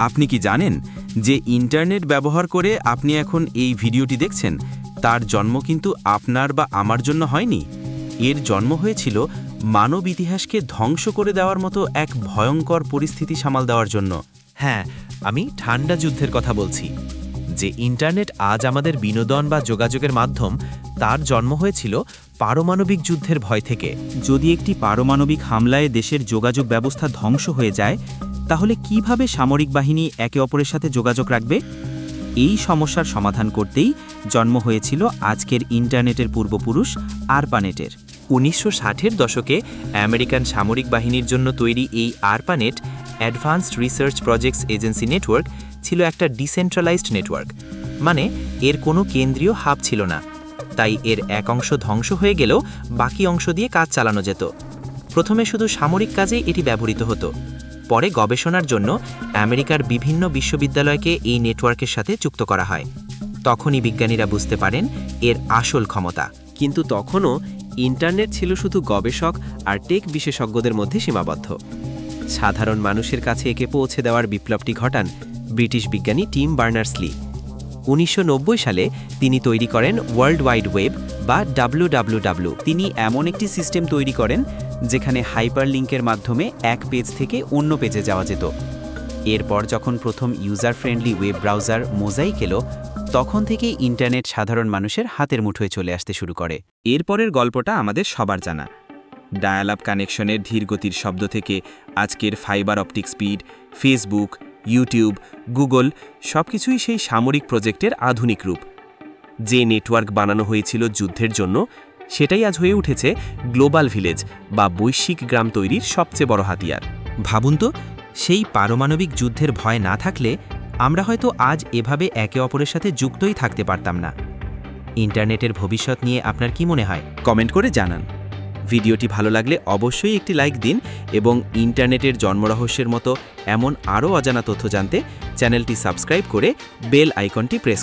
আপনি কি জানেন যে ইন্টারনেট ব্যবহার করে আপনি এখন এই ভিডিওটি দেখছেন, তার জন্ম কিন্তু আপনার বা আমার জন্য হয়নি। এর জন্ম হয়েছিল মানব ইতিহাসকে ধ্বংস করে দেওয়ার মতো এক ভয়ঙ্কর পরিস্থিতি সামাল দেওয়ার জন্য। হ্যাঁ, আমি ঠান্ডা যুদ্ধের কথা বলছি। যে ইন্টারনেট আজ আমাদের বিনোদন বা যোগাযোগের মাধ্যম, তার জন্ম হয়েছিল পারমাণবিক যুদ্ধের ভয় থেকে। যদি একটি পারমাণবিক হামলায় দেশের যোগাযোগ ব্যবস্থা ধ্বংস হয়ে যায়, তাহলে কিভাবে সামরিক বাহিনী একে অপরের সাথে যোগাযোগ রাখবে? এই সমস্যার সমাধান করতেই জন্ম হয়েছিল আজকের ইন্টারনেটের পূর্বপুরুষ আরপানেটের। 1960-এর দশকে আমেরিকান সামরিক বাহিনীর জন্য তৈরি এই ARPANET, advanced research projects agency network, ছিল একটা ডিসেন্ট্রালাইজড নেটওয়ার্ক। মানে এর কোনো কেন্দ্রীয় হাব ছিল না। তাই এর এক অংশ ধ্বংস হয়ে গেলেও বাকি অংশ দিয়ে কাজ চালানো যেত। প্রথমে শুধু সামরিক কাজেই এটি ব্যবহৃত হতো। পরে গবেষণার জন্য আমেরিকার বিভিন্ন বিশ্ববিদ্যালয়কে এই নেটওয়ার্কের সাথে যুক্ত করা হয়। তখনই বিজ্ঞানীরা বুঝতে পারেন এর আসল ক্ষমতা। কিন্তু তখনও ইন্টারনেট ছিল শুধু গবেষক আর টেক বিশেষজ্ঞদের মধ্যে সীমাবদ্ধ। সাধারণ মানুষের কাছে একে পৌঁছে দেওয়ার বিপ্লবটি ঘটান ব্রিটিশ বিজ্ঞানী টিম বার্নার্স-লি। 1990 সালে তিনি তৈরি করেন ওয়ার্ল্ড ওয়াইড ওয়েব বা WWW। তিনি এমন একটি সিস্টেম তৈরি করেন যেখানে হাইপারলিংকের মাধ্যমে এক পেজ থেকে অন্য পেজে যাওয়া যেত। এরপর যখন প্রথম user friendly web browser mosaic এলো, তখন থেকেই ইন্টারনেট সাধারণ মানুষের হাতের মুঠোয় চলে আসতে শুরু করে। এরপরের গল্পটা আমাদের সবার জানা। ডায়াল আপ কানেকশনের ধীরগতির শব্দ থেকে আজকের fibre optic speed, Facebook, YouTube, Google সবকিছুই সেই সামরিক প্রজেক্টের আধুনিক রূপ। যে নেটওয়ার্ক বানানো হয়েছিল যুদ্ধের জন্য, সেটাই আজ হয়ে উঠেছে গ্লোবাল ভিলেজ বা বৈশ্বিক গ্রাম তৈরির সবচেয়ে বড় হাতিয়ার। ভাবুন তো, সেই পারমাণবিক যুদ্ধের ভয় না থাকলে আমরা হয়তো আজ এভাবে একে অপরের সাথে যুক্তই থাকতে পারতাম না। ইন্টারনেটের ভবিষ্যৎ নিয়ে আপনার কি মনে হয়? কমেন্ট করে জানান। ভিডিওটি ভালো লাগলে অবশ্যই একটি লাইক দিন এবং ইন্টারনেটের জন্মরহস্যের মতো এমন আরও অজানা তথ্য জানতে চ্যানেলটি সাবস্ক্রাইব করে বেল আইকনটি প্রেস করুন।